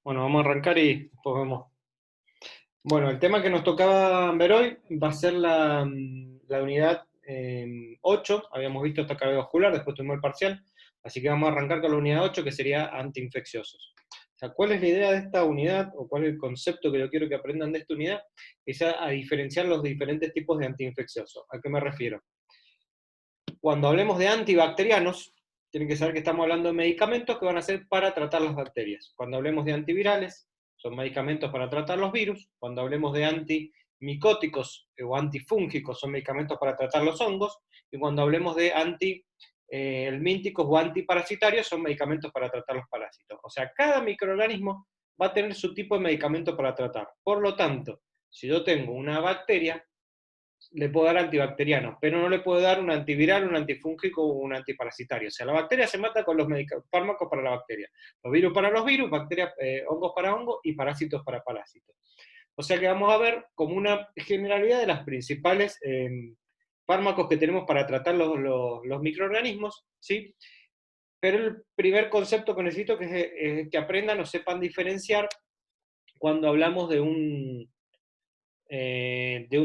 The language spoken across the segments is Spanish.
Bueno, vamos a arrancar y después vemos. Bueno, el tema que nos tocaba ver hoy va a ser la unidad 8. Habíamos visto esta cardiovascular, después tuvimos el parcial, así que vamos a arrancar con la unidad 8, que sería antiinfecciosos. O sea, ¿cuál es la idea de esta unidad, o cuál es el concepto que yo quiero que aprendan de esta unidad? Es a diferenciar los diferentes tipos de antiinfecciosos. ¿A qué me refiero? Cuando hablemos de antibacterianos, tienen que saber que estamos hablando de medicamentos que van a ser para tratar las bacterias. Cuando hablemos de antivirales, son medicamentos para tratar los virus. Cuando hablemos de antimicóticos o antifúngicos, son medicamentos para tratar los hongos. Y cuando hablemos de antihelmínticos o antiparasitarios, son medicamentos para tratar los parásitos. O sea, cada microorganismo va a tener su tipo de medicamento para tratar. Por lo tanto, si yo tengo una bacteria, le puedo dar antibacterianos, pero no le puedo dar un antiviral, un antifúngico o un antiparasitario. O sea, la bacteria se mata con los fármacos para la bacteria, los virus para los virus, bacterias, hongos para hongos y parásitos para parásitos. O sea que vamos a ver como una generalidad de las principales fármacos que tenemos para tratar los microorganismos, ¿sí? Pero el primer concepto que necesito es que aprendan o sepan diferenciar cuando hablamos de un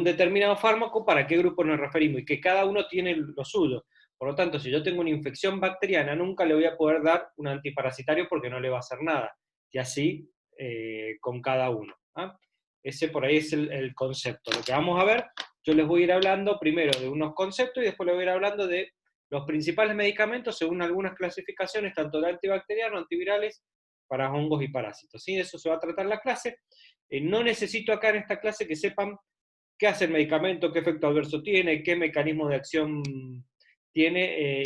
determinado fármaco, para qué grupo nos referimos, y que cada uno tiene lo suyo. Por lo tanto, si yo tengo una infección bacteriana, nunca le voy a poder dar un antiparasitario porque no le va a hacer nada. Y así con cada uno. ¿Ah? Ese por ahí es el concepto. Lo que vamos a ver, yo les voy a ir hablando primero de unos conceptos y después les voy a ir hablando de los principales medicamentos según algunas clasificaciones, tanto de antibacterianos, antivirales, para hongos y parásitos. ¿Sí? De eso se va a tratar la clase. No necesito acá en esta clase que sepan qué hace el medicamento, qué efecto adverso tiene, qué mecanismo de acción tiene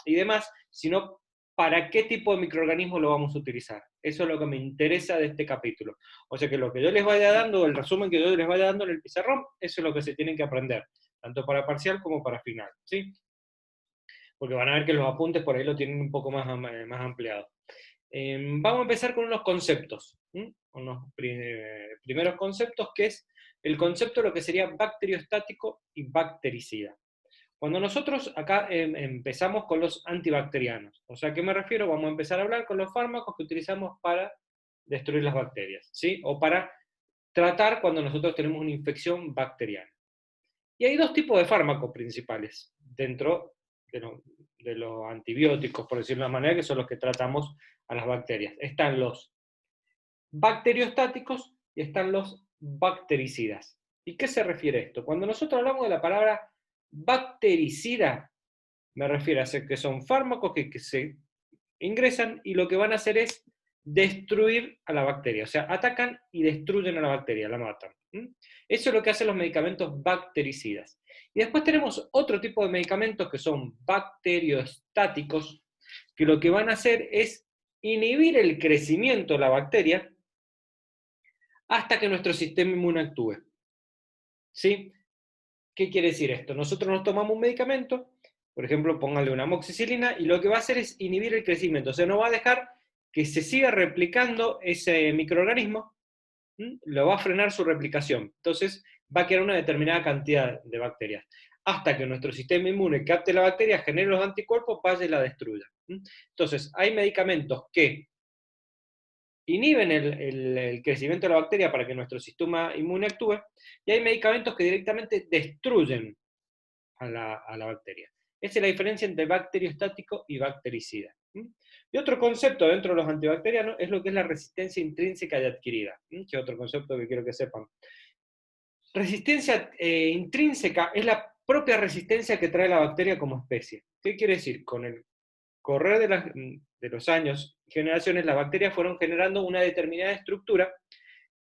y demás, sino para qué tipo de microorganismo lo vamos a utilizar. Eso es lo que me interesa de este capítulo. O sea que lo que yo les vaya dando, el resumen que yo les vaya dando en el pizarrón, eso es lo que se tienen que aprender, tanto para parcial como para final, ¿sí? Porque van a ver que los apuntes por ahí lo tienen un poco más ampliado. Vamos a empezar con unos conceptos, con los primeros conceptos, que es el concepto de lo que sería bacteriostático y bactericida. Cuando nosotros acá empezamos con los antibacterianos, o sea, ¿a qué me refiero? Vamos a empezar a hablar con los fármacos que utilizamos para destruir las bacterias, ¿sí? O para tratar cuando nosotros tenemos una infección bacteriana. Y hay dos tipos de fármacos principales dentro de los antibióticos, por decirlo de una manera, que son los que tratamos a las bacterias. Están los bacteriostáticos y están los bactericidas. ¿Y qué se refiere a esto? Cuando nosotros hablamos de la palabra bactericida, me refiero a que son fármacos que se ingresan y lo que van a hacer es destruir a la bacteria, o sea, atacan y destruyen a la bacteria, la matan. Eso es lo que hacen los medicamentos bactericidas. Y después tenemos otro tipo de medicamentos que son bacteriostáticos, que lo que van a hacer es inhibir el crecimiento de la bacteria hasta que nuestro sistema inmune actúe. ¿Sí? ¿Qué quiere decir esto? Nosotros nos tomamos un medicamento, por ejemplo, póngale una amoxicilina, y lo que va a hacer es inhibir el crecimiento, o sea, no va a dejar que se siga replicando ese microorganismo, lo va a frenar su replicación. Entonces, va a quedar una determinada cantidad de bacterias, hasta que nuestro sistema inmune capte la bacteria, genere los anticuerpos, vaya y la destruya. Entonces, hay medicamentos que inhiben el crecimiento de la bacteria para que nuestro sistema inmune actúe, y hay medicamentos que directamente destruyen a la bacteria. Esa es la diferencia entre bacteriostático y bactericida. Y otro concepto dentro de los antibacterianos es lo que es la resistencia intrínseca y adquirida, que es otro concepto que quiero que sepan. Resistencia intrínseca es la propia resistencia que trae la bacteria como especie. ¿Qué quiere decir? Con el correr de los años, generaciones, las bacterias fueron generando una determinada estructura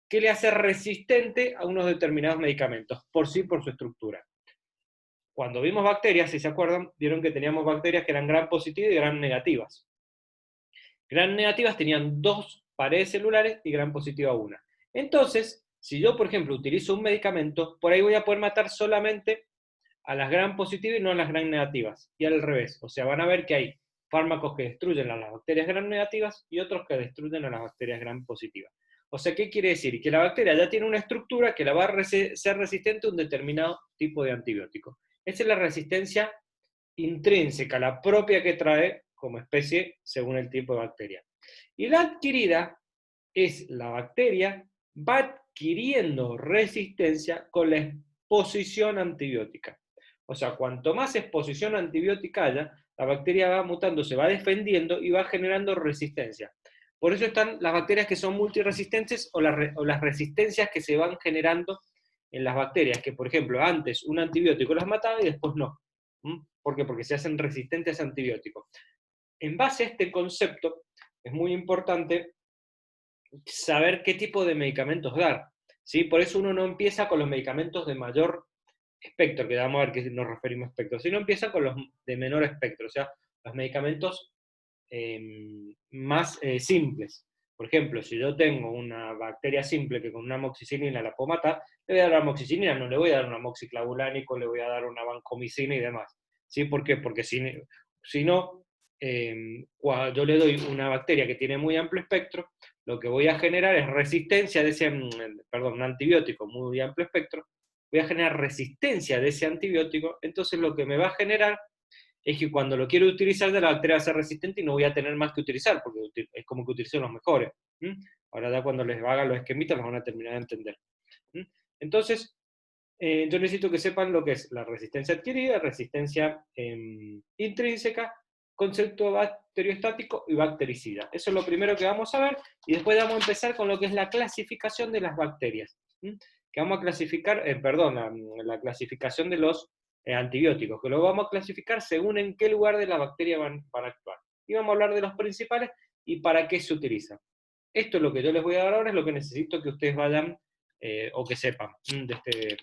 que le hace resistente a unos determinados medicamentos, por su estructura. Cuando vimos bacterias, si se acuerdan, vieron que teníamos bacterias que eran gram positivas y gram negativas. Gram negativas tenían dos paredes celulares y gram positiva una. Entonces, si yo, por ejemplo, utilizo un medicamento, por ahí voy a poder matar solamente a las gram positivas y no a las gram negativas. Y al revés, o sea, van a ver que hay fármacos que destruyen a las bacterias gram negativas y otros que destruyen a las bacterias gram positivas. O sea, ¿qué quiere decir? Que la bacteria ya tiene una estructura que la va a ser resistente a un determinado tipo de antibiótico. Esa es la resistencia intrínseca, la propia que trae como especie según el tipo de bacteria. Y la adquirida es la bacteria va adquiriendo resistencia con la exposición antibiótica. O sea, cuanto más exposición antibiótica haya, la bacteria va mutando, se va defendiendo y va generando resistencia. Por eso están las bacterias que son multiresistentes o las resistencias que se van generando en las bacterias, que por ejemplo antes un antibiótico las mataba y después no. ¿Por qué? Porque se hacen resistentes a antibióticos. En base a este concepto, es muy importante saber qué tipo de medicamentos dar. ¿Sí? Por eso uno no empieza con los medicamentos de mayor espectro, que vamos a ver qué nos referimos a espectro, sino empieza con los de menor espectro, o sea, los medicamentos más simples. Por ejemplo, si yo tengo una bacteria simple que con una amoxicilina la puedo matar, le voy a dar amoxicilina, no le voy a dar un amoxiclavulánico, le voy a dar una vancomicina y demás. ¿Sí? ¿Por qué? Porque si no, cuando yo le doy una bacteria que tiene muy amplio espectro, lo que voy a generar es resistencia de ese, un antibiótico muy amplio espectro, voy a generar resistencia de ese antibiótico, entonces lo que me va a generar es que cuando lo quiero utilizar la bacteria va a ser resistente y no voy a tener más que utilizar, porque es como que utilizo los mejores. Ahora ya cuando les hagan los esquemitas los van a terminar de entender. Entonces, yo necesito que sepan lo que es la resistencia adquirida, resistencia intrínseca, concepto bacteriostático y bactericida. Eso es lo primero que vamos a ver, y después vamos a empezar con lo que es la clasificación de las bacterias. Que vamos a clasificar, la clasificación de los antibióticos, que lo vamos a clasificar según en qué lugar de la bacteria van a actuar. Y vamos a hablar de los principales y para qué se utilizan. Esto es lo que yo les voy a dar ahora, es lo que necesito que ustedes vayan o que sepan de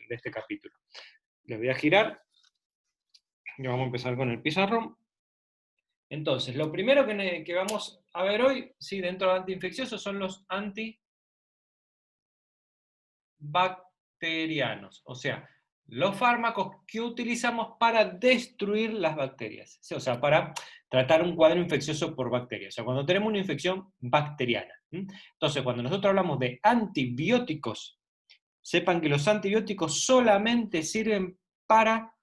este capítulo. Les voy a girar, y vamos a empezar con el pizarrón. Entonces, lo primero que vamos a ver hoy, ¿sí? Dentro de antiinfecciosos, son los antibacterianos, o sea, los fármacos que utilizamos para destruir las bacterias, ¿sí? O sea, para tratar un cuadro infeccioso por bacterias, o sea, cuando tenemos una infección bacteriana. Entonces, cuando nosotros hablamos de antibióticos, sepan que los antibióticos solamente sirven para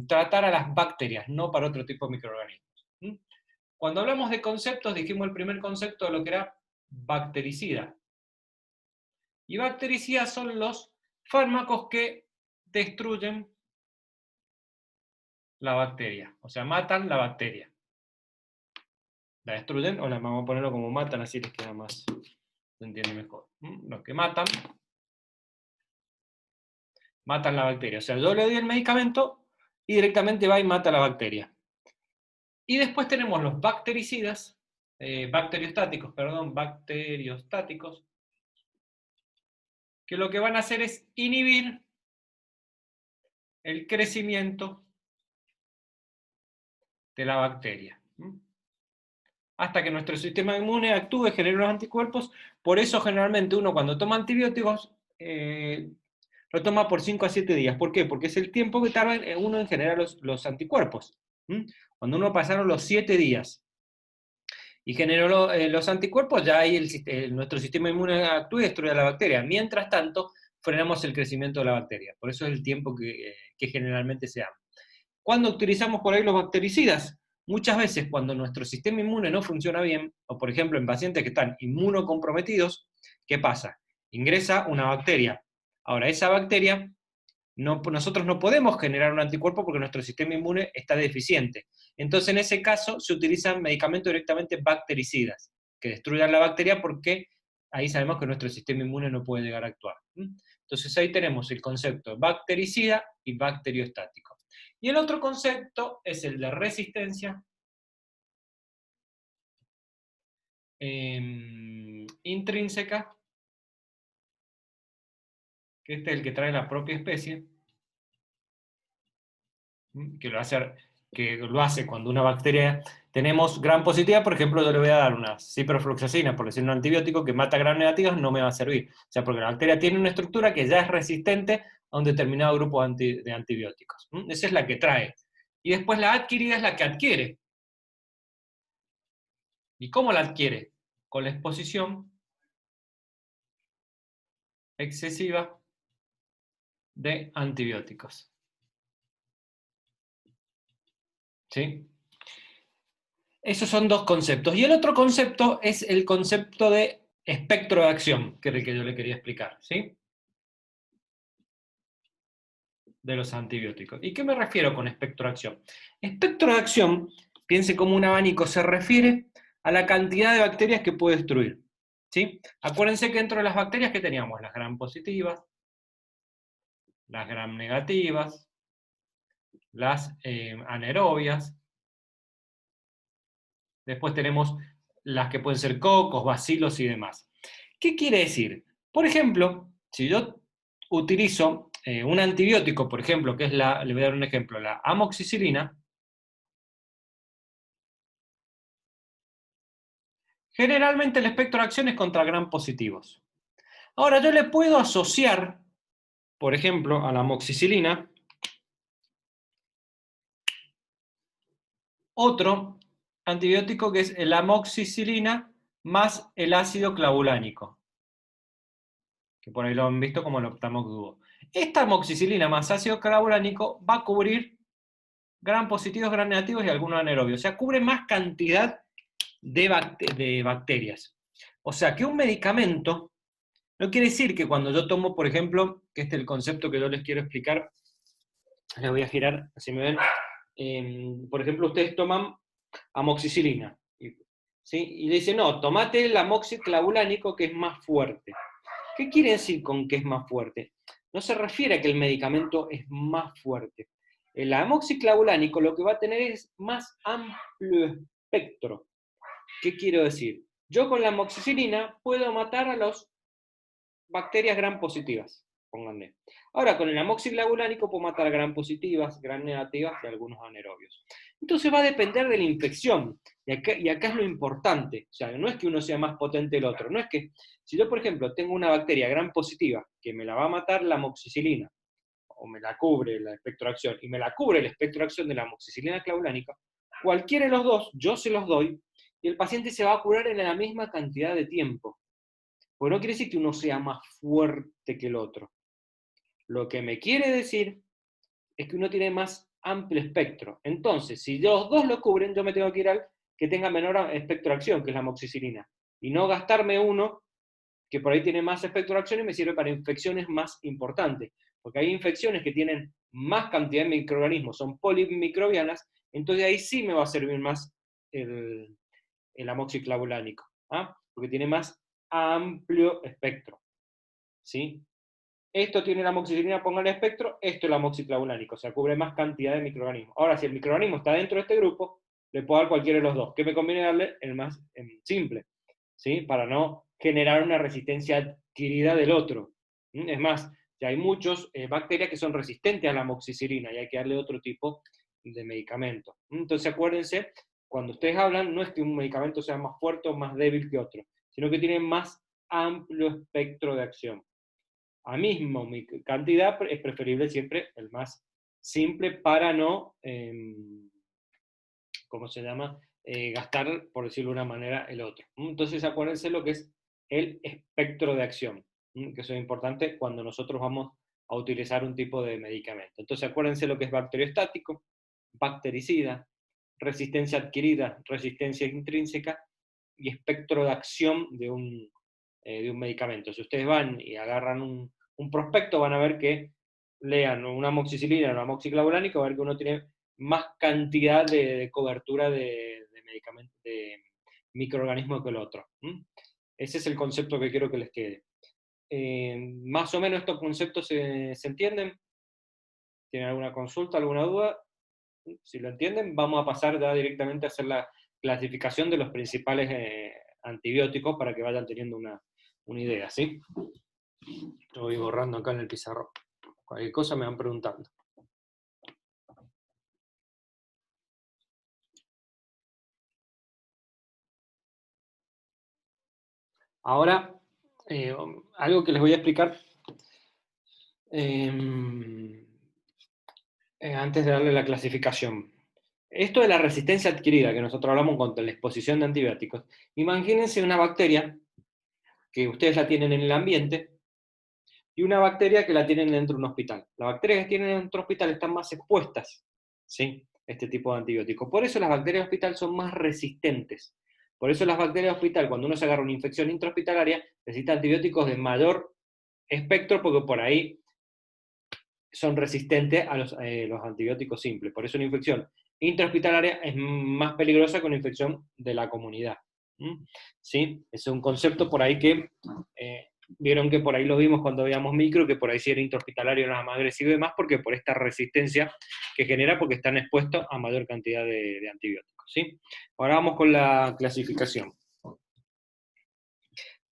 tratar a las bacterias, no para otro tipo de microorganismos. Cuando hablamos de conceptos, dijimos el primer concepto de lo que era bactericida. Y bactericidas son los fármacos que destruyen la bacteria, o sea, matan la bacteria. La destruyen, o vamos a ponerlo como matan, así les queda más, se entiende mejor. Los que matan la bacteria. O sea, yo le doy el medicamento y directamente va y mata la bacteria. Y después tenemos los bactericidas, bacteriostáticos, que lo que van a hacer es inhibir el crecimiento de la bacteria. Hasta que nuestro sistema inmune actúe, genere unos anticuerpos. Por eso generalmente uno cuando toma antibióticos lo toma por 5 a 7 días. ¿Por qué? Porque es el tiempo que tarda uno en generar los anticuerpos. Cuando uno pasaron los 7 días y generó los anticuerpos, ya ahí nuestro sistema inmune actúa y destruye a la bacteria. Mientras tanto, frenamos el crecimiento de la bacteria. Por eso es el tiempo que generalmente se da. ¿Cuándo utilizamos por ahí los bactericidas? Muchas veces cuando nuestro sistema inmune no funciona bien, o por ejemplo en pacientes que están inmunocomprometidos, ¿qué pasa? Ingresa una bacteria. Ahora, esa bacteria, nosotros no podemos generar un anticuerpo porque nuestro sistema inmune está deficiente. Entonces, en ese caso, se utilizan medicamentos directamente bactericidas, que destruyan la bacteria porque ahí sabemos que nuestro sistema inmune no puede llegar a actuar. Entonces, ahí tenemos el concepto bactericida y bacteriostático. Y el otro concepto es el de resistencia intrínseca, que este es el que trae la propia especie, que lo hace cuando una bacteria tenemos gram positiva, por ejemplo, yo le voy a dar una ciprofloxacina, por decir un antibiótico que mata gram negativas, no me va a servir. O sea, porque la bacteria tiene una estructura que ya es resistente a un determinado grupo de antibióticos. Esa es la que trae. Y después la adquirida es la que adquiere. ¿Y cómo la adquiere? Con la exposición excesiva de antibióticos. ¿Sí? Esos son dos conceptos. Y el otro concepto es el concepto de espectro de acción, que es el que yo le quería explicar, ¿sí? De los antibióticos. ¿Y qué me refiero con espectro de acción? Espectro de acción, piense como un abanico, se refiere a la cantidad de bacterias que puede destruir, ¿sí? Acuérdense que dentro de las bacterias que teníamos, las gram positivas, las gram negativas, las anaerobias, después tenemos las que pueden ser cocos, bacilos y demás. ¿Qué quiere decir? Por ejemplo, si yo utilizo un antibiótico, por ejemplo, que es le voy a dar un ejemplo, la amoxicilina, generalmente el espectro de acción es contra gram positivos. Ahora, yo le puedo asociar, por ejemplo, a la amoxicilina, otro antibiótico que es la amoxicilina más el ácido clavulánico, que por ahí lo han visto como el Optamox Duo. Esta amoxicilina más ácido clavulánico va a cubrir gram positivos, gram negativos y algunos anaerobios. O sea, cubre más cantidad de bacterias. O sea, que un medicamento no quiere decir que cuando yo tomo, por ejemplo, que este es el concepto que yo les quiero explicar, les voy a girar, así me ven. Por ejemplo, ustedes toman amoxicilina, ¿sí? Y le dicen, no, tomate el amoxiclavulánico que es más fuerte. ¿Qué quiere decir con que es más fuerte? No se refiere a que el medicamento es más fuerte. El amoxiclavulánico lo que va a tener es más amplio espectro. ¿Qué quiero decir? Yo con la amoxicilina puedo matar a las bacterias gram positivas, pónganle. Ahora, con el amoxiclavulánico puedo matar a gram positivas, gram negativas y algunos anaerobios. Entonces va a depender de la infección. Y acá es lo importante. O sea, no es que uno sea más potente el otro. No es que, si yo, por ejemplo, tengo una bacteria gram positiva que me la va a matar la amoxicilina, o me la cubre la espectroacción, y me la cubre la espectroacción de la amoxicilina clavulánica, cualquiera de los dos, yo se los doy, y el paciente se va a curar en la misma cantidad de tiempo. Porque no quiere decir que uno sea más fuerte que el otro. Lo que me quiere decir es que uno tiene más amplio espectro. Entonces, si los dos lo cubren, yo me tengo que ir al que tenga menor espectro de acción, que es la amoxicilina, y no gastarme uno que por ahí tiene más espectro de acción y me sirve para infecciones más importantes. Porque hay infecciones que tienen más cantidad de microorganismos, son polimicrobianas, entonces ahí sí me va a servir más el amoxiclavulánico, ¿ah? Porque tiene más amplio espectro, ¿sí? Esto tiene la amoxicilina, ponga el espectro, esto es el amoxiclavulánico, o sea, cubre más cantidad de microorganismos. Ahora, si el microorganismo está dentro de este grupo, le puedo dar cualquiera de los dos. ¿Qué me conviene darle? El más simple, ¿sí? Para no generar una resistencia adquirida del otro. Es más, ya hay muchas bacterias que son resistentes a la amoxicilina y hay que darle otro tipo de medicamento. Entonces, acuérdense, cuando ustedes hablan, no es que un medicamento sea más fuerte o más débil que otro, sino que tiene más amplio espectro de acción. A mismo cantidad es preferible siempre el más simple para no, ¿cómo se llama? Gastar, por decirlo de una manera, el otro. Entonces acuérdense lo que es el espectro de acción, que eso es importante cuando nosotros vamos a utilizar un tipo de medicamento. Entonces acuérdense lo que es bacteriostático, bactericida, resistencia adquirida, resistencia intrínseca y espectro de acción de un medicamento. Si ustedes van y agarran un prospecto, van a ver que lean una amoxicilina, una amoxiclavulánica, van a ver que uno tiene más cantidad de cobertura de medicamentos, de microorganismos que el otro. Ese es el concepto que quiero que les quede. Más o menos estos conceptos se entienden. ¿Tienen alguna consulta, alguna duda? Si lo entienden, vamos a pasar ya directamente a hacer la clasificación de los principales antibióticos para que vayan teniendo una idea, ¿sí? Lo voy borrando acá en el pizarrón. Cualquier cosa me van preguntando. Ahora, algo que les voy a explicar antes de darle la clasificación. Esto de la resistencia adquirida, que nosotros hablamos contra la exposición de antibióticos. Imagínense una bacteria que ustedes la tienen en el ambiente y una bacteria que la tienen dentro de un hospital. Las bacterias que tienen dentro de un hospital están más expuestas, ¿sí? Este tipo de antibióticos. Por eso las bacterias de hospital son más resistentes, Por eso las bacterias de hospital, cuando uno se agarra una infección intrahospitalaria, necesita antibióticos de mayor espectro, porque por ahí son resistentes a los antibióticos simples. Por eso una infección intrahospitalaria es más peligrosa que una infección de la comunidad. ¿Sí? Es un concepto por ahí que vieron que por ahí lo vimos cuando veíamos micro, que por ahí si era intrahospitalario era más agresivo y demás, porque por esta resistencia que genera, porque están expuestos a mayor cantidad de antibióticos. ¿Sí? Ahora vamos con la clasificación.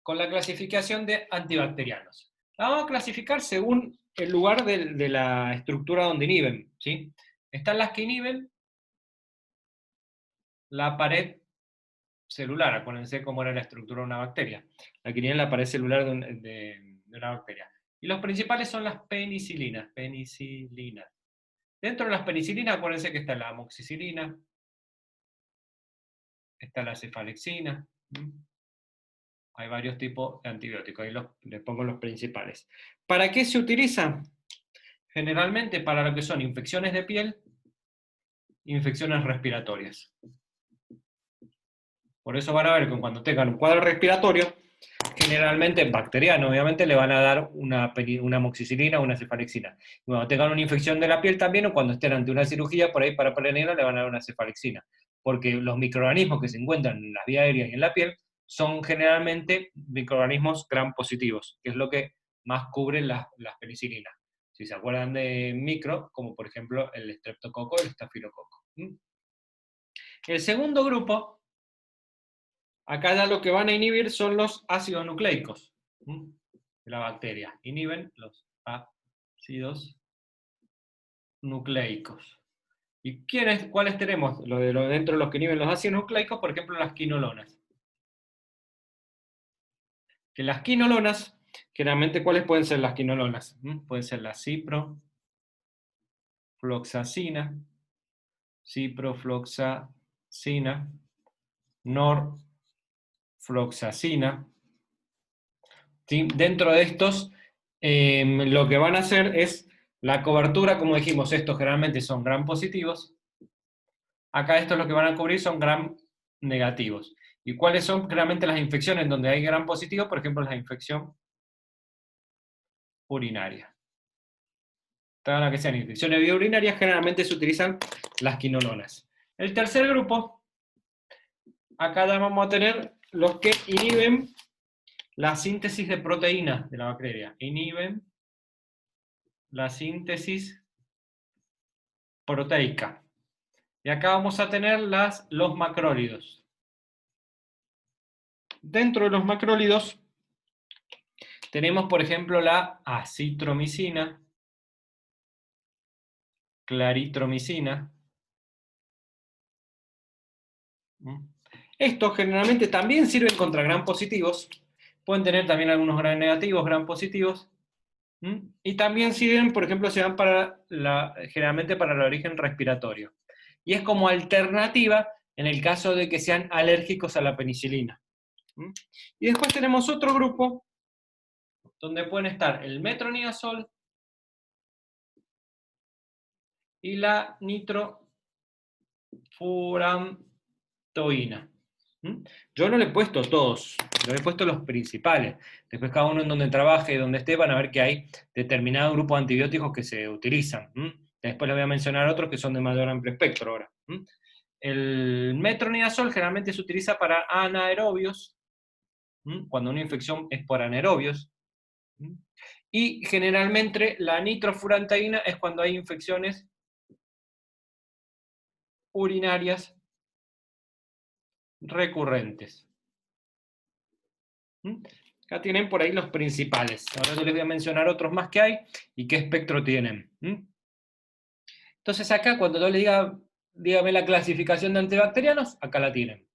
Con la clasificación de antibacterianos. La vamos a clasificar según el lugar de la estructura donde inhiben. ¿Sí? Están las que inhiben la pared celular, acuérdense cómo era la estructura de una bacteria. La que inhiben la pared celular de una bacteria. Y los principales son las penicilinas. Dentro de las penicilinas, acuérdense que está la amoxicilina, está la cefalexina. Hay varios tipos de antibióticos, ahí les pongo los principales. ¿Para qué se utiliza? Generalmente para lo que son infecciones de piel, infecciones respiratorias. Por eso van a ver que cuando tengan un cuadro respiratorio, generalmente bacteriano, obviamente, le van a dar una amoxicilina o una cefalexina. Y cuando tengan una infección de la piel también, o cuando estén ante una cirugía, por ahí para prevenirla, le van a dar una cefalexina. Porque los microorganismos que se encuentran en las vías aéreas y en la piel son generalmente microorganismos gram positivos, que es lo que más cubren las penicilinas. Si se acuerdan de micro, como por ejemplo el estreptococo o el estafilococo. El segundo grupo, acá ya lo que van a inhibir son los ácidos nucleicos de la bacteria. Inhiben los ácidos nucleicos. ¿Y cuáles tenemos? Dentro de los que inhiben los ácidos nucleicos, por ejemplo, las quinolonas. Que las quinolonas, generalmente, ¿cuáles pueden ser las quinolonas? Pueden ser la ciprofloxacina, norfloxacina. ¿Sí? Dentro de estos, lo que van a hacer es la cobertura, como dijimos, estos generalmente son gram positivos. Acá estos lo que van a cubrir son gram negativos. ¿Y cuáles son generalmente las infecciones donde hay gram positivo? Por ejemplo, la infección urinaria. Todas las que sean infecciones urinarias, generalmente se utilizan las quinolonas. El tercer grupo, acá ya vamos a tener los que inhiben la síntesis de proteínas de la bacteria. Inhiben la síntesis proteica. Y acá vamos a tener los macrólidos. Dentro de los macrólidos tenemos, por ejemplo, la acitromicina, claritromicina. Estos generalmente también sirven contra gram positivos. Pueden tener también algunos gram negativos, gram positivos. Y también sirven, por ejemplo, se dan generalmente para el origen respiratorio. Y es como alternativa en el caso de que sean alérgicos a la penicilina. Y después tenemos otro grupo donde pueden estar el metronidazol y la nitrofurantoína. Yo no le he puesto todos, yo le he puesto los principales. Después cada uno en donde trabaje y donde esté van a ver que hay determinado grupo de antibióticos que se utilizan. Después les voy a mencionar otros que son de mayor amplio espectro ahora. El metronidazol generalmente se utiliza para anaerobios, cuando una infección es por anaerobios. Y generalmente la nitrofurantoína es cuando hay infecciones urinarias recurrentes. Acá tienen por ahí los principales. Ahora yo les voy a mencionar otros más que hay y qué espectro tienen. Entonces acá cuando yo le diga, dígame la clasificación de antibacterianos, acá la tienen.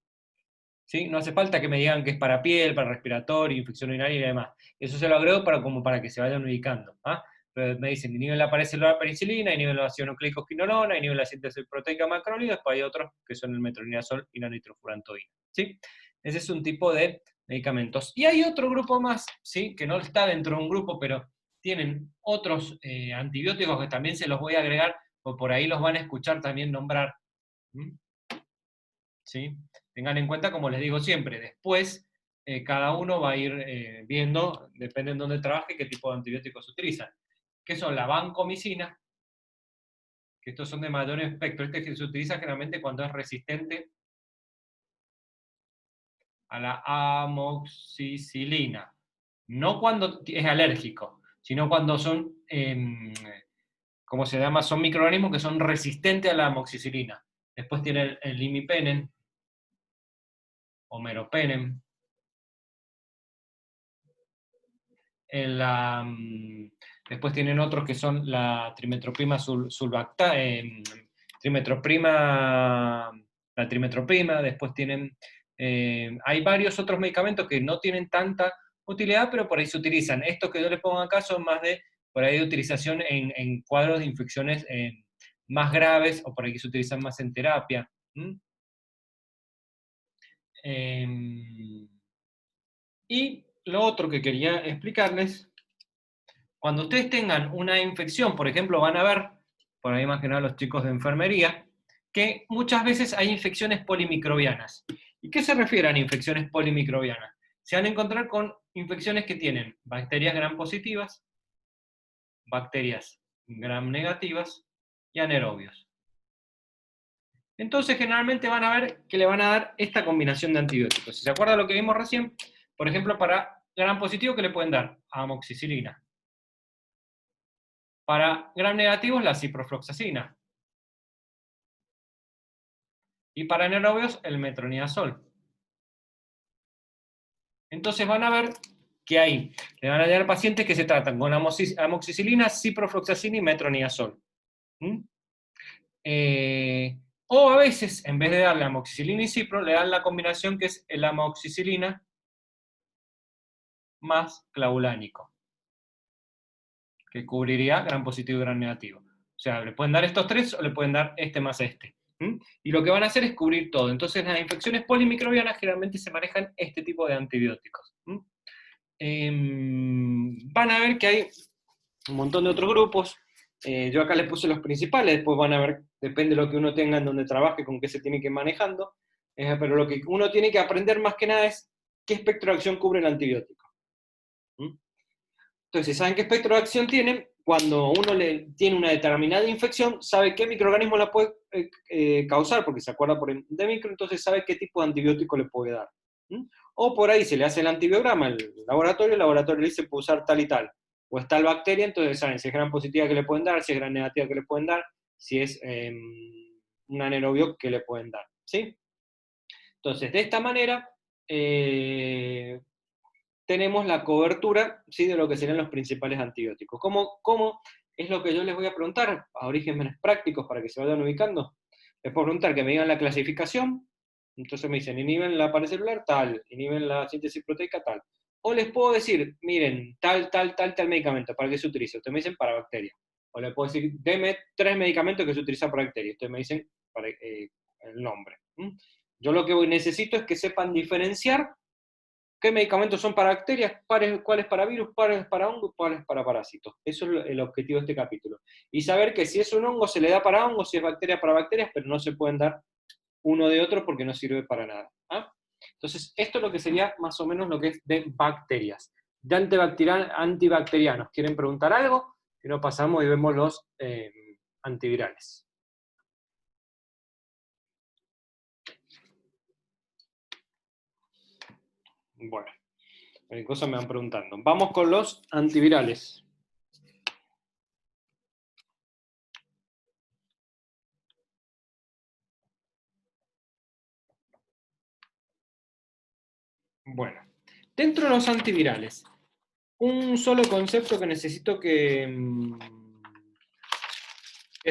¿Sí? No hace falta que me digan que es para piel, para respiratorio, infección urinaria y demás. Eso se lo agrego como para que se vayan ubicando. Me dicen, inhiben la pared celular penicilina, inhiben los ácidos nucleicos quinolona, inhiben la síntesis proteica macrólida, después hay otros que son el metronidazol y la nitrofurantoína. ¿Sí? Ese es un tipo de medicamentos. Y hay otro grupo más, ¿sí? Que no está dentro de un grupo, pero tienen otros antibióticos que también se los voy a agregar, o por ahí los van a escuchar también nombrar. ¿sí? Tengan en cuenta, como les digo siempre, después cada uno va a ir viendo, depende de dónde trabaje, qué tipo de antibióticos utilizan. ¿Qué son la vancomicina? Que estos son de mayor espectro. Este que se utiliza generalmente cuando es resistente a la amoxicilina. No cuando es alérgico, sino cuando son, ¿cómo se llama? Son microorganismos que son resistentes a la amoxicilina. Después tiene el imipenem, o meropenem, después tienen otros que son la trimetroprima trimetroprima, la trimetroprima, después tienen, hay varios otros medicamentos que no tienen tanta utilidad, pero por ahí se utilizan. Estos que yo les pongo acá son más de, por ahí de utilización en cuadros de infecciones más graves, o por ahí que se utilizan más en terapia. Y lo otro que quería explicarles, cuando ustedes tengan una infección, por ejemplo, van a ver, por ahí más que nada los chicos de enfermería, que muchas veces hay infecciones polimicrobianas. ¿Y qué se refieren a infecciones polimicrobianas? Se van a encontrar con infecciones que tienen bacterias gram positivas, bacterias gram negativas y anaerobios. Entonces, generalmente van a ver que le van a dar esta combinación de antibióticos. Si se acuerdan lo que vimos recién, por ejemplo, para gram positivo, ¿qué le pueden dar? Amoxicilina. Para gram negativos, la ciprofloxacina. Y para anaerobios, el metronidazol. Entonces van a ver que ahí le van a dar pacientes que se tratan con amoxicilina, ciprofloxacina y metronidazol. ¿Mm? O a veces, en vez de darle amoxicilina y cipro, le dan la combinación que es el amoxicilina más clavulánico, que cubriría gram positivo y gram negativo. O sea, le pueden dar estos tres o le pueden dar este más este. Y lo que van a hacer es cubrir todo. Entonces, las infecciones polimicrobianas generalmente se manejan este tipo de antibióticos. Van a ver que hay un montón de otros grupos. Yo acá les puse los principales, después van a ver, depende de lo que uno tenga en donde trabaje, con qué se tiene que ir manejando. Pero lo que uno tiene que aprender más que nada es qué espectro de acción cubre el antibiótico. Entonces, si saben qué espectro de acción tienen, cuando uno tiene una determinada infección, sabe qué microorganismo la puede causar, porque se acuerda de micro, entonces sabe qué tipo de antibiótico le puede dar. O por ahí se le hace el antibiograma al laboratorio, el laboratorio le dice puede usar tal y tal. O es tal bacteria, entonces saben si es gran positiva que le pueden dar, si es gran negativa que le pueden dar, si es un anaerobio que le pueden dar. ¿Sí? Entonces, de esta manera, tenemos la cobertura, ¿sí?, de lo que serían los principales antibióticos. ¿Cómo es lo que yo les voy a preguntar a orígenes prácticos para que se vayan ubicando? Les puedo preguntar que me digan la clasificación, entonces me dicen, inhiben la pared celular, tal, inhiben la síntesis proteica, tal. O les puedo decir, miren, tal medicamento, ¿para qué se utiliza? Ustedes me dicen para bacterias. O les puedo decir, deme 3 medicamentos que se utilizan para bacterias. Ustedes me dicen para, el nombre. Yo lo que necesito es que sepan diferenciar qué medicamentos son para bacterias, cuáles para virus, cuáles para hongos, cuáles para parásitos. Eso es el objetivo de este capítulo. Y saber que si es un hongo se le da para hongos, si es bacteria para bacterias, pero no se pueden dar uno de otro porque no sirve para nada. Entonces, esto es lo que sería más o menos lo que es de bacterias. De antibacterianos, ¿quieren preguntar algo? Si no, pasamos y vemos los antivirales. Bueno, cualquier cosa me van preguntando. Vamos con los antivirales. Bueno, dentro de los antivirales, un solo concepto que necesito que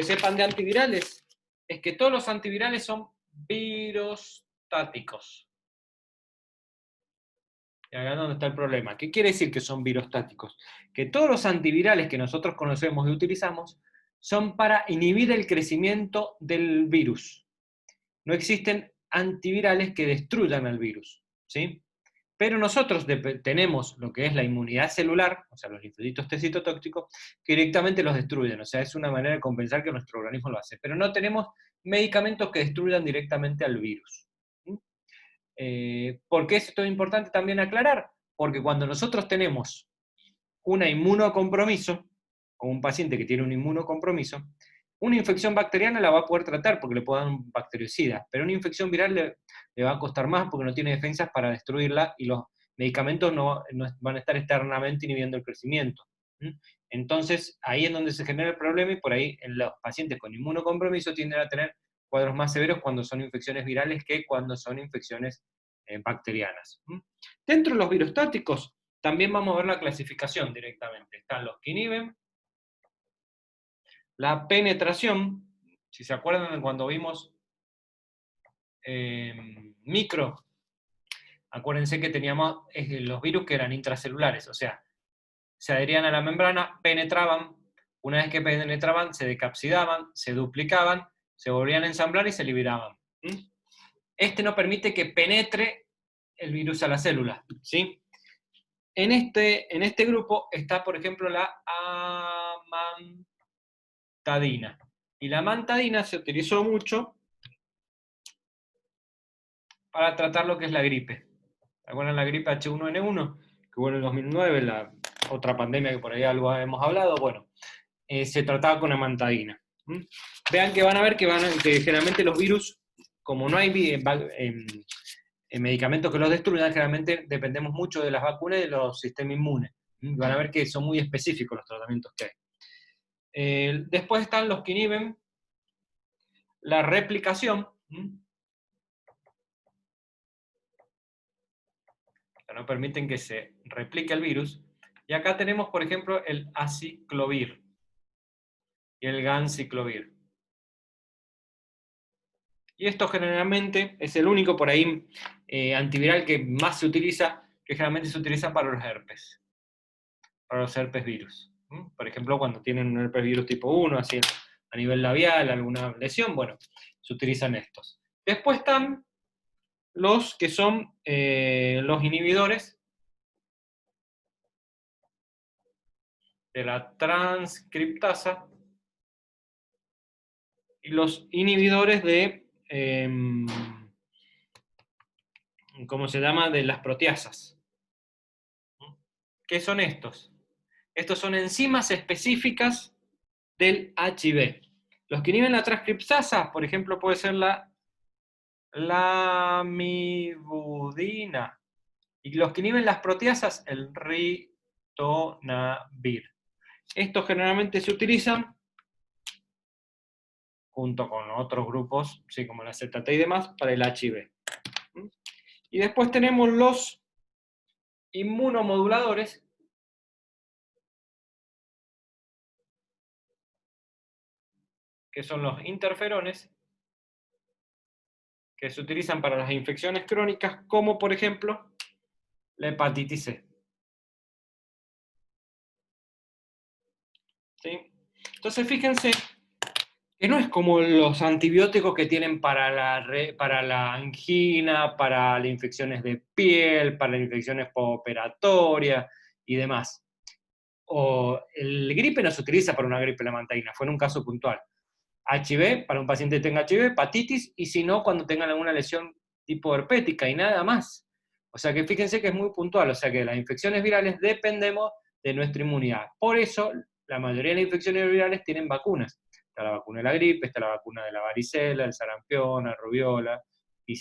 sepan de antivirales es que todos los antivirales son virostáticos. Y acá es donde está el problema. ¿Qué quiere decir que son virostáticos? Que todos los antivirales que nosotros conocemos y utilizamos son para inhibir el crecimiento del virus. No existen antivirales que destruyan al virus, ¿sí? Pero nosotros tenemos lo que es la inmunidad celular, o sea, los linfocitos T citotóxicos, que directamente los destruyen. O sea, es una manera de compensar que nuestro organismo lo hace. Pero no tenemos medicamentos que destruyan directamente al virus. ¿Por qué esto es importante también aclarar? Porque cuando nosotros tenemos una inmunocompromiso, o un paciente que tiene un inmunocompromiso, una infección bacteriana la va a poder tratar porque le puede dar un bactericida, pero una infección viral le va a costar más porque no tiene defensas para destruirla y los medicamentos no van a estar eternamente inhibiendo el crecimiento. ¿Mm? Entonces, ahí es donde se genera el problema y por ahí en los pacientes con inmunocompromiso tienden a tener cuadros más severos cuando son infecciones virales que cuando son infecciones bacterianas. ¿Mm? Dentro de los virostáticos, también vamos a ver la clasificación directamente. Están los que inhiben, la penetración, si se acuerdan de cuando vimos micro, acuérdense que teníamos los virus que eran intracelulares, o sea, se adherían a la membrana, penetraban, una vez que penetraban se decapsidaban, se duplicaban, se volvían a ensamblar y se liberaban. ¿Mm? Este no permite que penetre el virus a la célula, ¿sí? En este grupo está, por ejemplo, la amantadina. Y la amantadina se utilizó mucho para tratar lo que es la gripe. ¿Se acuerdan la gripe H1N1? Que hubo en el 2009, la otra pandemia que por ahí algo hemos hablado. Bueno, se trataba con amantadina. ¿Mm? Vean que van a ver que generalmente los virus, como no hay medicamentos que los destruyan, generalmente dependemos mucho de las vacunas y de los sistemas inmunes. ¿Mm? Van a ver que son muy específicos los tratamientos que hay. Después están los que inhiben la replicación. ¿Mm? Que no permiten que se replique el virus. Y acá tenemos, por ejemplo, el aciclovir y el ganciclovir. Y esto generalmente es el único por ahí antiviral que más se utiliza, que generalmente se utiliza para los herpes virus. ¿Mm? Por ejemplo, cuando tienen un herpes virus tipo 1, así a nivel labial, alguna lesión, bueno, se utilizan estos. Después están los que son los inhibidores de la transcriptasa y los inhibidores de, ¿cómo se llama?, de las proteasas. ¿Qué son estos? Estos son enzimas específicas del HIV. Los que inhiben la transcriptasa, por ejemplo, puede ser la lamivudina. Y los que inhiben las proteasas, el ritonavir. Estos generalmente se utilizan junto con otros grupos, sí, como la ZT y demás, para el HIV. Y después tenemos los inmunomoduladores, que son los interferones, que se utilizan para las infecciones crónicas, como por ejemplo la hepatitis C. ¿Sí? Entonces fíjense que no es como los antibióticos que tienen para la angina, para las infecciones de piel, para las infecciones postoperatorias y demás. O el gripe no se utiliza para una gripe la mantaína, fue en un caso puntual. HIV, para un paciente que tenga HIV, hepatitis, y si no, cuando tengan alguna lesión tipo herpética y nada más. O sea que fíjense que es muy puntual, o sea que de las infecciones virales dependemos de nuestra inmunidad. Por eso, la mayoría de las infecciones virales tienen vacunas. Está la vacuna de la gripe, está la vacuna de la varicela, el sarampión, la rubiola, y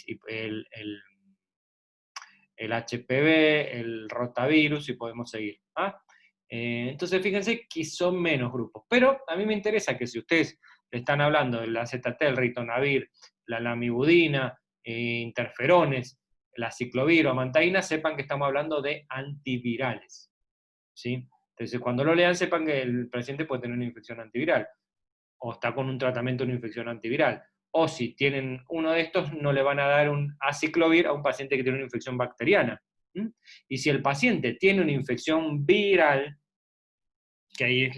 el HPV, el rotavirus, y podemos seguir. ¿Ah? Entonces fíjense que son menos grupos. Pero a mí me interesa que si ustedes le están hablando de la ZT, el ritonavir, la lamivudina, interferones, la ciclovir o amantaína, sepan que estamos hablando de antivirales. ¿Sí? Entonces cuando lo lean sepan que el paciente puede tener una infección antiviral, o está con un tratamiento de una infección antiviral. O si tienen uno de estos, no le van a dar un aciclovir a un paciente que tiene una infección bacteriana. ¿Mm? Y si el paciente tiene una infección viral, que ahí es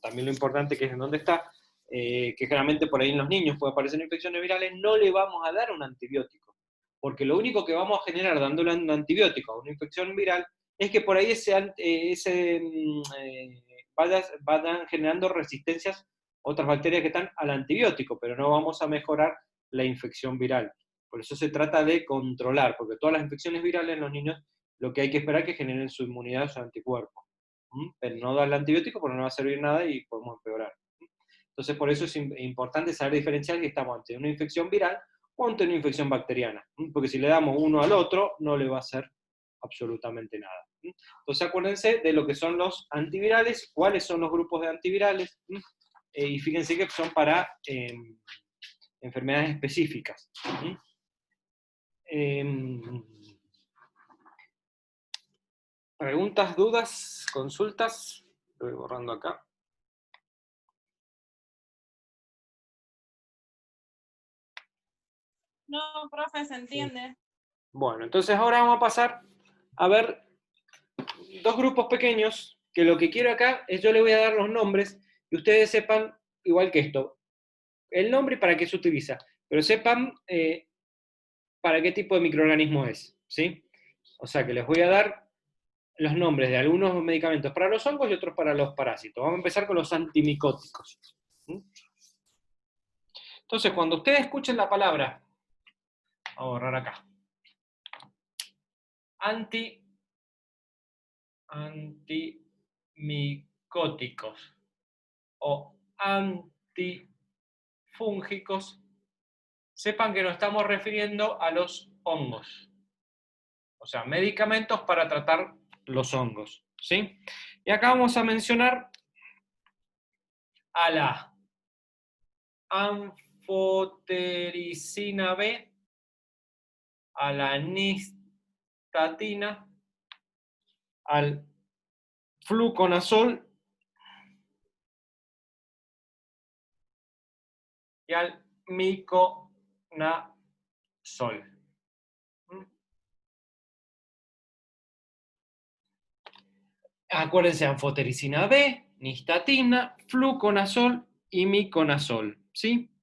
también lo importante, que es en dónde está, que generalmente por ahí en los niños puede aparecer infecciones virales, no le vamos a dar un antibiótico. Porque lo único que vamos a generar dándole un antibiótico a una infección viral es que por ahí vayan generando resistencias otras bacterias que están al antibiótico, pero no vamos a mejorar la infección viral. Por eso se trata de controlar, porque todas las infecciones virales en los niños lo que hay que esperar es que generen su inmunidad o su anticuerpo. Pero no darle antibiótico porque no va a servir nada y podemos empeorar. Entonces por eso es importante saber diferenciar que estamos ante una infección viral o ante una infección bacteriana. Porque si le damos uno al otro, no le va a hacer absolutamente nada. Entonces acuérdense de lo que son los antivirales, cuáles son los grupos de antivirales, y fíjense que son para enfermedades específicas. ¿Preguntas, dudas, consultas? Lo voy borrando acá. No, profe, se entiende. Bueno, entonces ahora vamos a pasar a ver dos grupos pequeños, que lo que quiero acá es yo le voy a dar los nombres y ustedes sepan, igual que esto, el nombre y para qué se utiliza, pero sepan para qué tipo de microorganismo es, ¿sí? O sea que les voy a dar los nombres de algunos medicamentos para los hongos y otros para los parásitos. Vamos a empezar con los antimicóticos. Entonces, cuando ustedes escuchen la palabra, vamos a borrar acá, antimicóticos o antifúngicos, sepan que nos estamos refiriendo a los hongos. O sea, medicamentos para tratar los hongos, ¿sí? Y acá vamos a mencionar a la anfotericina B, a la nistatina, al fluconazol y al miconazol. Acuérdense, anfotericina B, nistatina, fluconazol y miconazol, ¿sí?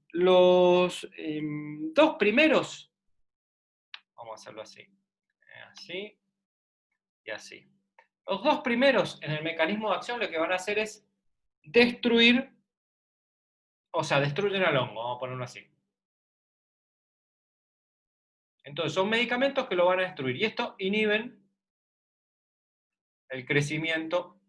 Los dos primeros, vamos a hacerlo así, así y así. Los dos primeros en el mecanismo de acción lo que van a hacer es destruir, o sea, destruyen al hongo, vamos a ponerlo así. Entonces son medicamentos que lo van a destruir y esto inhiben el crecimiento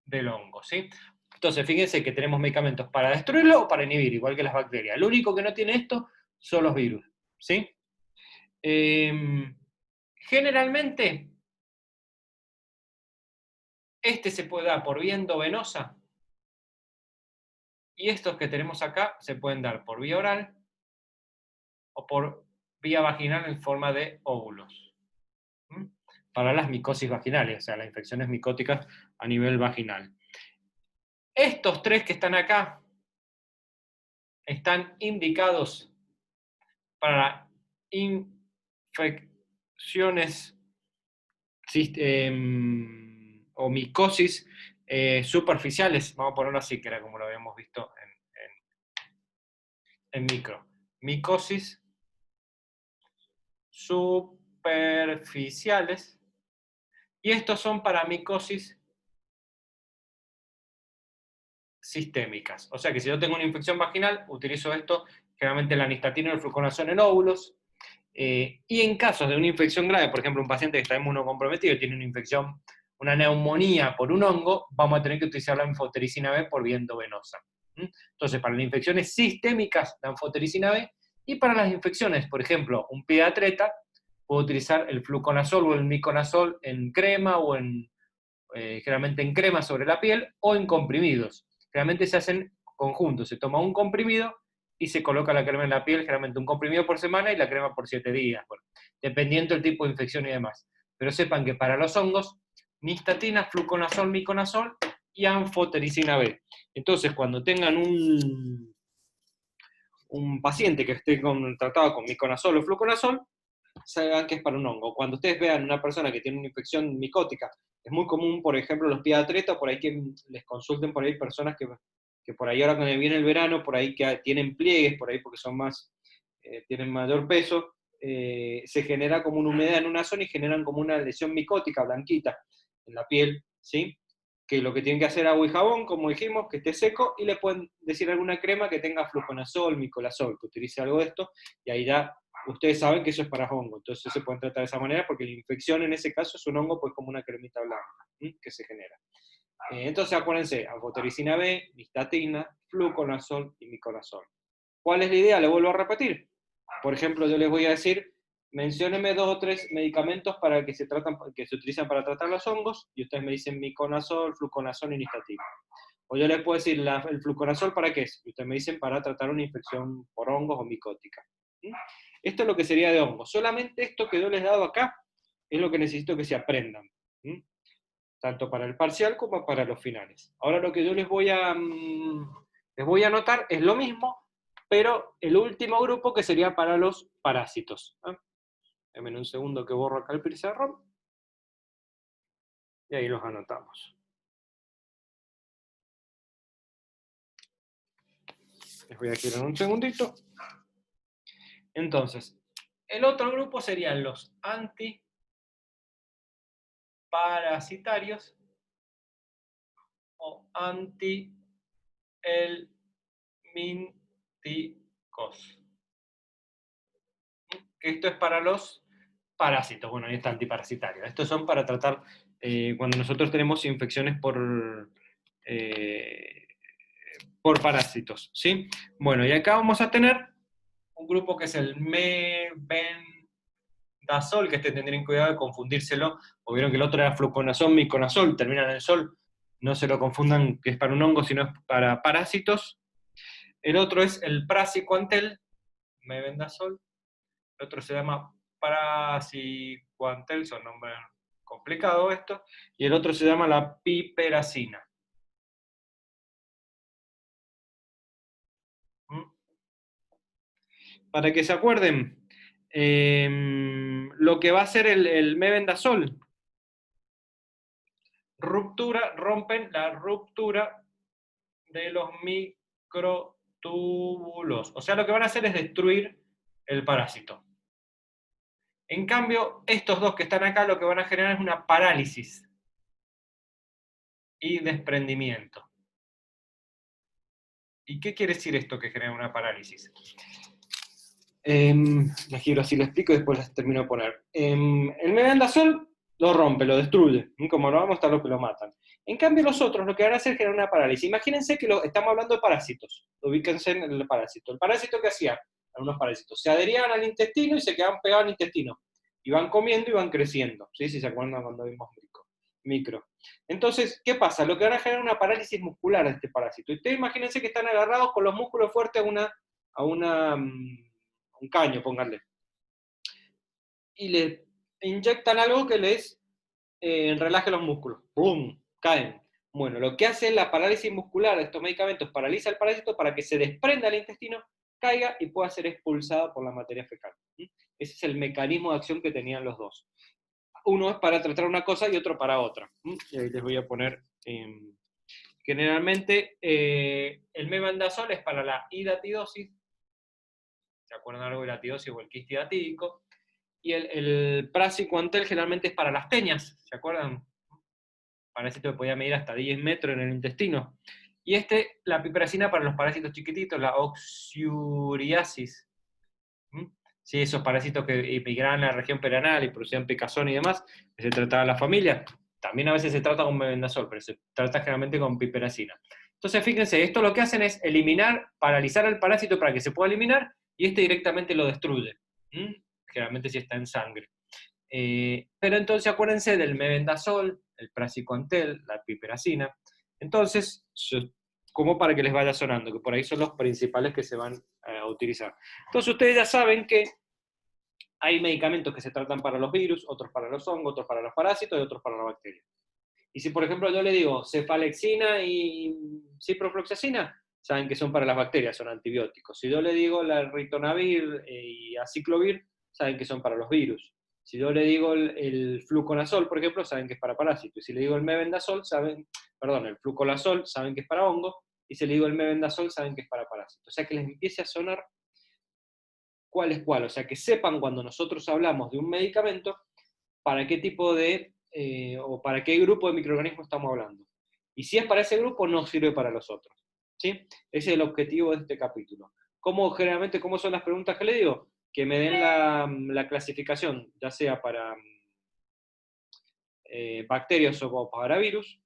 del hongo, ¿sí? Entonces fíjense que tenemos medicamentos para destruirlo o para inhibir, igual que las bacterias. Lo único que no tiene esto son los virus, ¿sí? Generalmente, este se puede dar por vía endovenosa y estos que tenemos acá se pueden dar por vía oral o por vía vaginal en forma de óvulos. Para las micosis vaginales, o sea, las infecciones micóticas a nivel vaginal. Estos tres que están acá están indicados para infecciones o micosis superficiales, vamos a ponerlo así, que era como lo habíamos visto en micro. Micosis superficiales, y estos son para micosis sistémicas. O sea que si yo tengo una infección vaginal, utilizo esto, generalmente la nistatina o el fluconazol en óvulos, y en casos de una infección grave, por ejemplo, un paciente que está inmunocomprometido y tiene una infección, una neumonía por un hongo, vamos a tener que utilizar la anfotericina B por vía endovenosa. Entonces, para las infecciones sistémicas, la anfotericina B, y para las infecciones, por ejemplo, un pie de atleta, puedo utilizar el fluconazol o el miconazol en crema o generalmente en crema sobre la piel o en comprimidos. Generalmente se hacen conjuntos, se toma un comprimido y se coloca la crema en la piel, generalmente un comprimido por semana y la crema por 7 días, bueno, dependiendo del tipo de infección y demás. Pero sepan que para los hongos, nistatina, fluconazol, miconazol y anfotericina B. Entonces, cuando tengan un paciente que esté tratado con miconazol o fluconazol, saben que es para un hongo. Cuando ustedes vean una persona que tiene una infección micótica, es muy común, por ejemplo, los pediatretas, por ahí que les consulten por ahí personas que por ahí ahora cuando viene el verano, por ahí que tienen pliegues, por ahí porque son más, tienen mayor peso, se genera como una humedad en una zona y generan como una lesión micótica blanquita en la piel, ¿sí? Que lo que tienen que hacer agua y jabón, como dijimos, que esté seco, y le pueden decir alguna crema que tenga fluconazol, micolazol, que utilice algo de esto, y ahí ya ustedes saben que eso es para hongo, entonces se pueden tratar de esa manera porque la infección en ese caso es un hongo pues como una cremita blanca que se genera. Entonces acuérdense, anfotericina B, nistatina, fluconazol y miconazol. ¿Cuál es la idea? Le vuelvo a repetir. Por ejemplo, yo les voy a decir, menciónenme 2 o 3 medicamentos que se utilizan para tratar los hongos, y ustedes me dicen miconazol, fluconazol y nistatina. O yo les puedo decir, el fluconazol, ¿para qué es? Y ustedes me dicen, para tratar una infección por hongos o micótica. Esto es lo que sería de hongos. Solamente esto que yo les he dado acá es lo que necesito que se aprendan. Tanto para el parcial como para los finales. Ahora lo que yo les voy a anotar es lo mismo, pero el último grupo que sería para los parásitos. Denme un segundo que borro acá el pizarrón. Y ahí los anotamos. Les voy a girar un segundito. Entonces, el otro grupo serían los antiparasitarios o antihelmínticos. Esto es para los parásitos. Bueno, ahí está antiparasitario. Estos son para tratar cuando nosotros tenemos infecciones por parásitos, ¿sí? Bueno, y acá vamos a tener un grupo que es el mebendazol, que tendrían cuidado de confundírselo, o vieron que el otro era fluconazol, miconazol, terminan en sol, no se lo confundan que es para un hongo, sino es para parásitos. El otro es el praziquantel, mebendazol, el otro se llama praziquantel, son nombres complicados esto, y el otro se llama la piperacina. Para que se acuerden, lo que va a hacer el mebendazol, rompen la ruptura de los microtúbulos. O sea, lo que van a hacer es destruir el parásito. En cambio, estos dos que están acá lo que van a generar es una parálisis y desprendimiento. ¿Y qué quiere decir esto que genera una parálisis? Les giro así, lo explico y después les termino de poner. El mebendazol lo rompe, lo destruye, como lo vamos a estar lo que lo matan. En cambio los otros lo que van a hacer es generar una parálisis. Imagínense que estamos hablando de parásitos, ubíquense en el parásito. ¿El parásito qué hacía? Algunos parásitos se adherían al intestino y se quedaban pegados al intestino. Y van comiendo y van creciendo, ¿sí? Si se acuerdan cuando vimos micro. Entonces, ¿qué pasa? Lo que van a generar una parálisis muscular a este parásito. Ustedes imagínense que están agarrados con los músculos fuertes a un caño, pónganle. Y le inyectan algo que les relaje los músculos. ¡Pum! Caen. Bueno, lo que hace la parálisis muscular de estos medicamentos paraliza el parásito para que se desprenda el intestino, caiga y pueda ser expulsado por la materia fecal. Ese es el mecanismo de acción que tenían los dos. Uno es para tratar una cosa y otro para otra. Y ahí les voy a poner... generalmente el mebendazol es para la hidatidosis. ¿Se acuerdan algo de la tirosis o el quiste hidatídico? Y el praziquantel generalmente es para las teñas, ¿se acuerdan? Parásito que podía medir hasta 10 metros en el intestino. Y la piperacina para los parásitos chiquititos, la oxyuriasis. Sí, esos parásitos que emigraban a la región perianal y producían picazón y demás, que se trataba a la familia. También a veces se trata con mebendazol, pero se trata generalmente con piperacina. Entonces, fíjense, esto lo que hacen es paralizar al parásito para que se pueda eliminar, y directamente lo destruye. Generalmente si está en sangre. Pero entonces acuérdense del mebendazol, el praziquantel, la piperacina. Entonces, como para que les vaya sonando, que por ahí son los principales que se van a utilizar. Entonces ustedes ya saben que hay medicamentos que se tratan para los virus, otros para los hongos, otros para los parásitos y otros para las bacterias. Y si por ejemplo yo le digo cefalexina y ciprofloxacina, saben que son para las bacterias, son antibióticos. Si yo le digo la ritonavir y aciclovir, saben que son para los virus. Si yo le digo el fluconazol, por ejemplo, saben que es para parásitos. Y si le digo el mebendazol, el fluconazol, saben que es para hongo. Y si le digo el mebendazol, saben que es para parásitos. O sea, que les empiece a sonar cuál es cuál. O sea, que sepan cuando nosotros hablamos de un medicamento, para qué tipo o para qué grupo de microorganismos estamos hablando. Y si es para ese grupo, no sirve para los otros. ¿Sí? Ese es el objetivo de este capítulo. Generalmente, ¿cómo son las preguntas que le digo? que me den la clasificación, ya sea para bacterias o para virus,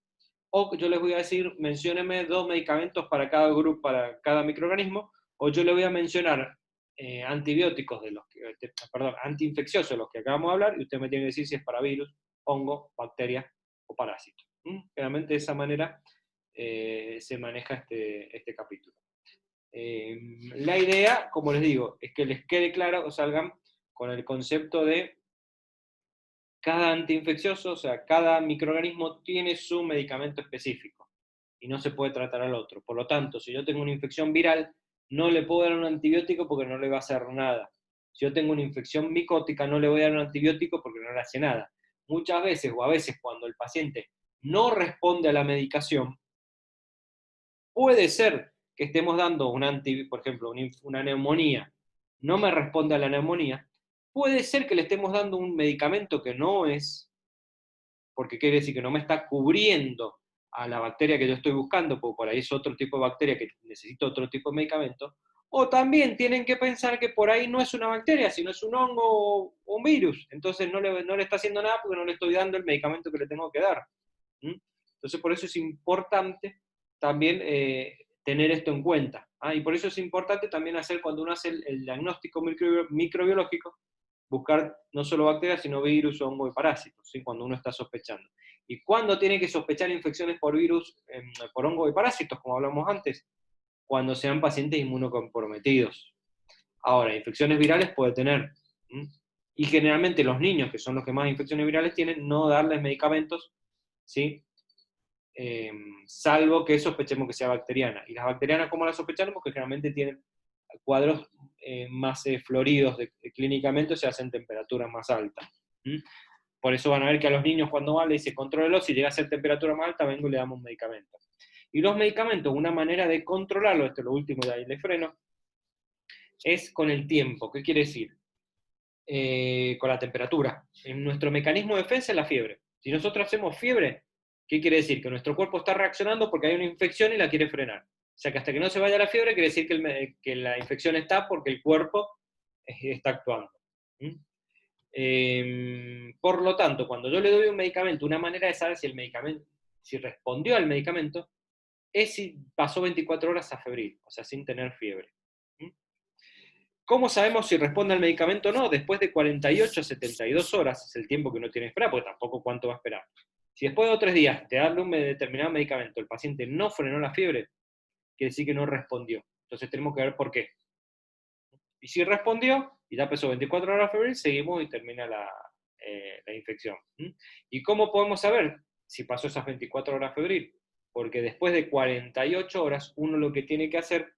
o yo les voy a decir, menciónenme 2 medicamentos para cada grupo, para cada microorganismo, o yo les voy a mencionar antibióticos perdón, antiinfecciosos de los que acabamos de hablar, y usted me tiene que decir si es para virus, hongo, bacteria o parásito. Realmente de esa manera se maneja este capítulo. La idea, como les digo, es que les quede claro o salgan con el concepto de cada antiinfeccioso, o sea, cada microorganismo tiene su medicamento específico y no se puede tratar al otro. Por lo tanto, si yo tengo una infección viral, no le puedo dar un antibiótico porque no le va a hacer nada. Si yo tengo una infección micótica, no le voy a dar un antibiótico porque no le hace nada. Muchas veces, o a veces cuando el paciente no responde a la medicación, puede ser que estemos dando por ejemplo, una neumonía, no me responde a la neumonía, puede ser que le estemos dando un medicamento que no es, porque quiere decir que no me está cubriendo a la bacteria que yo estoy buscando, porque por ahí es otro tipo de bacteria que necesito otro tipo de medicamento, o también tienen que pensar que por ahí no es una bacteria, sino es un hongo o un virus, entonces no le está haciendo nada porque no le estoy dando el medicamento que le tengo que dar. Entonces por eso es importante también tener esto en cuenta. Y por eso es importante también hacer, cuando uno hace el diagnóstico microbiológico, buscar no solo bacterias, sino virus, hongo y parásitos, ¿sí? Cuando uno está sospechando. ¿Y cuándo tiene que sospechar infecciones por virus, por hongo y parásitos, como hablamos antes? Cuando sean pacientes inmunocomprometidos. Ahora, infecciones virales puede tener. Y generalmente los niños, que son los que más infecciones virales tienen, no darles medicamentos, ¿sí? Salvo que sospechemos que sea bacteriana. Y las bacterianas, ¿cómo las sospechamos? Porque generalmente tienen cuadros más floridos clínicamente, o se hacen temperaturas más altas. Por eso van a ver que a los niños cuando van le dice contrólelo, si llega a ser temperatura más alta, vengo y le damos un medicamento. Y los medicamentos, una manera de controlarlo, esto es lo último de ahí le freno, es con el tiempo. ¿Qué quiere decir? Con la temperatura. En nuestro mecanismo de defensa es la fiebre. Si nosotros hacemos fiebre, ¿qué quiere decir? Que nuestro cuerpo está reaccionando porque hay una infección y la quiere frenar. O sea que hasta que no se vaya la fiebre, quiere decir que la infección está porque el cuerpo está actuando. Por lo tanto, cuando yo le doy un medicamento, una manera de saber si el medicamento, si respondió al medicamento, es si pasó 24 horas a febril, o sea, sin tener fiebre. ¿Cómo sabemos si responde al medicamento o no? Después de 48 a 72 horas, es el tiempo que uno tiene que esperar, porque tampoco cuánto va a esperar. Si después de 3 días de darle un determinado medicamento, el paciente no frenó la fiebre, quiere decir que no respondió. Entonces tenemos que ver por qué. Y si respondió, y ya pasó 24 horas a febril, seguimos y termina la infección. ¿Y cómo podemos saber si pasó esas 24 horas febril? Porque después de 48 horas, uno lo que tiene que hacer,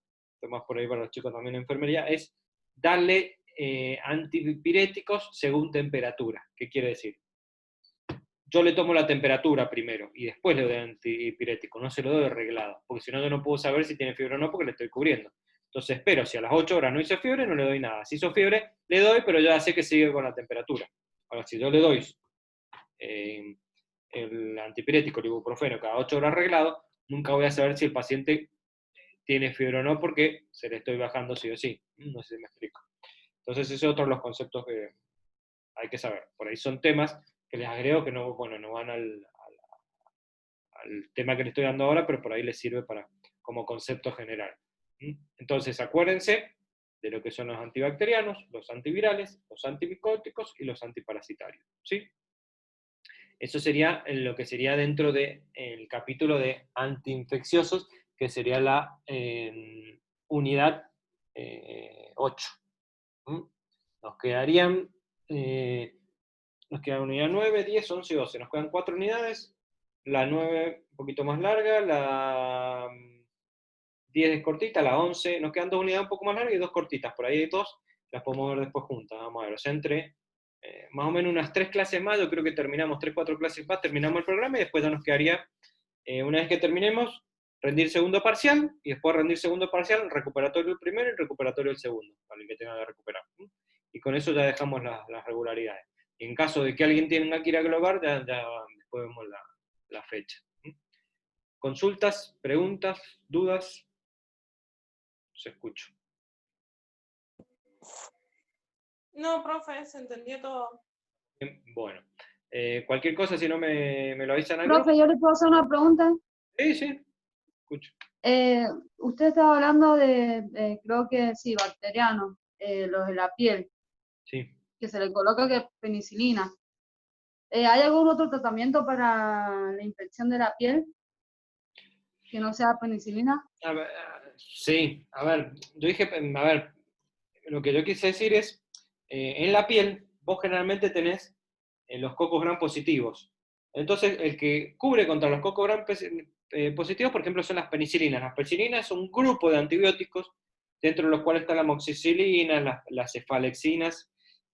más por ahí para los chicos también en enfermería, es darle antipiréticos según temperatura. ¿Qué quiere decir? Yo le tomo la temperatura primero y después le doy antipirético, no se lo doy reglado, porque si no yo no puedo saber si tiene fiebre o no porque le estoy cubriendo. Entonces espero, si a las 8 horas no hizo fiebre, no le doy nada. Si hizo fiebre, le doy, pero ya sé que sigue con la temperatura. Ahora, si yo le doy el antipirético, el ibuprofeno, cada 8 horas reglado, nunca voy a saber si el paciente tiene fiebre o no porque se le estoy bajando sí o sí. No sé si me explico. Entonces ese es otro de los conceptos que hay que saber. Por ahí son temas que les agrego que no, bueno, no van al tema que le estoy dando ahora, pero por ahí les sirve como concepto general. Entonces, acuérdense de lo que son los antibacterianos, los antivirales, los antimicóticos y los antiparasitarios. ¿Sí? Eso sería lo que sería dentro del capítulo de antiinfecciosos, que sería la unidad 8. Nos quedarían, nos quedan unidad 9, 10, 11 y 12. Nos quedan 4 unidades. La 9 un poquito más larga, la 10 es cortita, la 11, nos quedan 2 unidades un poco más largas y 2 cortitas. Por ahí hay 2, las podemos ver después juntas. Vamos a ver, o sea, entre más o menos unas 3 clases más, yo creo que terminamos 3, 4 clases más, terminamos el programa y después ya nos quedaría, una vez que terminemos, rendir segundo parcial, y después rendir segundo parcial, recuperatorio el primero y recuperatorio el segundo, para el que tenga que recuperar. Y con eso ya dejamos las regularidades. Y en caso de que alguien tenga que ir a global, ya después vemos la fecha. ¿Consultas, preguntas, dudas? Se escucho. No, profe, se entendió todo. Bien, bueno, cualquier cosa, si no me lo avisan al grupo. Profe, ¿yo le puedo hacer una pregunta? Sí, sí, escucho. Eh, Usted estaba hablando de, creo que sí, bacterianos, los de la piel, Sí. que se le coloca que penicilina. ¿Hay algún otro tratamiento para la infección de la piel que no sea penicilina? A ver, sí, a ver, yo dije, a ver, lo que yo quise decir es, en la piel, vos generalmente tenés los cocos gram positivos. Entonces, el que cubre contra los cocos gram positivos, por ejemplo, son las penicilinas. Las penicilinas son un grupo de antibióticos, dentro de los cuales está la amoxicilina, las cefalexinas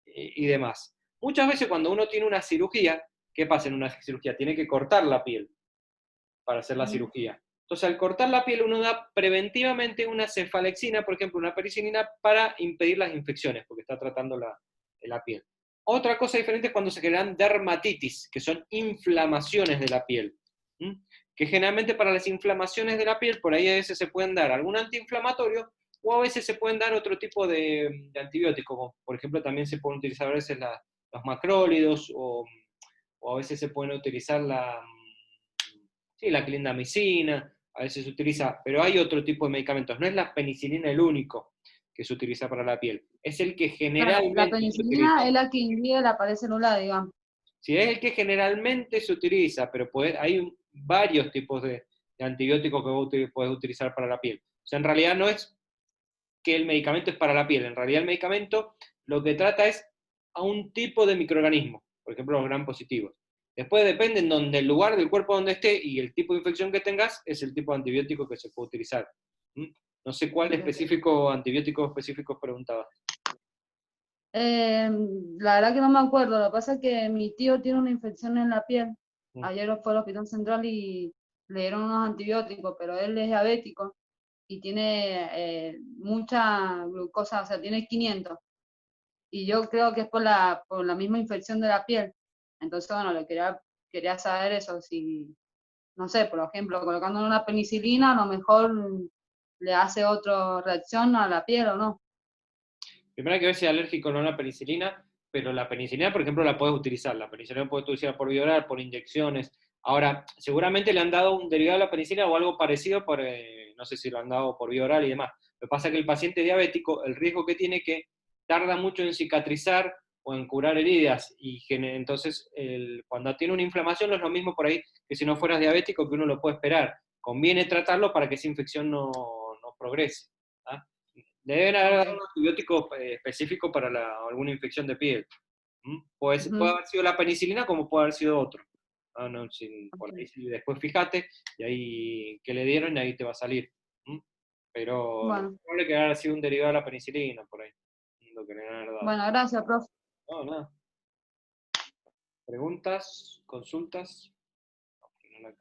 y demás. Muchas veces cuando uno tiene una cirugía, ¿qué pasa en una cirugía? Tiene que cortar la piel para hacer la Mm. cirugía. Entonces, al cortar la piel, uno da preventivamente una cefalexina, por ejemplo, una penicilina, para impedir las infecciones, porque está tratando la piel. Otra cosa diferente es cuando se generan dermatitis, que son inflamaciones de la piel. ¿Mm? Que generalmente para las inflamaciones de la piel, por ahí a veces se pueden dar algún antiinflamatorio, o a veces se pueden dar otro tipo de antibióticos, como por ejemplo también se pueden utilizar a veces los macrólidos, o a veces se pueden utilizar sí, la clindamicina, a veces se utiliza, pero hay otro tipo de medicamentos, no es la penicilina el único que se utiliza para la piel, es el que Claro, la generalmente se utiliza. penicilina es la que inhibe la pared celular, digamos. Sí, es el que generalmente se utiliza, pero hay varios tipos de antibióticos que vos podés utilizar para la piel. O sea, en realidad no es que el medicamento es para la piel, en realidad el medicamento lo que trata es a un tipo de microorganismo, por ejemplo los gram positivos. Después depende en donde el lugar del cuerpo donde esté y el tipo de infección que tengas, es el tipo de antibiótico que se puede utilizar. ¿Mm? No sé cuál específico, antibiótico específicos preguntabas. Eh, la verdad que no me acuerdo, lo que pasa es que mi tío tiene una infección en la piel. Mm. Ayer fue al hospital central y le dieron unos antibióticos, pero él es diabético y tiene mucha glucosa, o sea, tiene 500. Y yo creo que es por la misma infección de la piel. Entonces, bueno, quería saber eso, si, no sé, por ejemplo, colocándole una penicilina, a lo mejor le hace otra reacción a la piel o no. Primero hay que ver si es alérgico o no a la penicilina, pero la penicilina, por ejemplo, la puedes utilizar. La penicilina puedes utilizar por vía oral, por inyecciones. Ahora, seguramente le han dado un derivado de la penicilina o algo parecido, no sé si lo han dado por vía oral y demás. Lo que pasa es que el paciente diabético, el riesgo que tiene, que tarda mucho en cicatrizar o en curar heridas, y entonces cuando tiene una inflamación no es lo mismo por ahí que si no fueras diabético, que uno lo puede esperar. Conviene tratarlo para que esa infección no progrese. ¿Ah? Deben haber dado Ok. un antibiótico específico para alguna infección de piel. ¿Mm? Puede Ujú, haber sido la penicilina como puede haber sido otro. Ah, no, por ok. ahí después fíjate, y ahí que le dieron y ahí te va a salir. ¿Mm? Pero lo más Bueno, probable es que haya sido un derivado de la penicilina, por ahí, lo que le han dado. bueno, gracias, profe. No, nada. ¿Preguntas? ¿Consultas? No, no la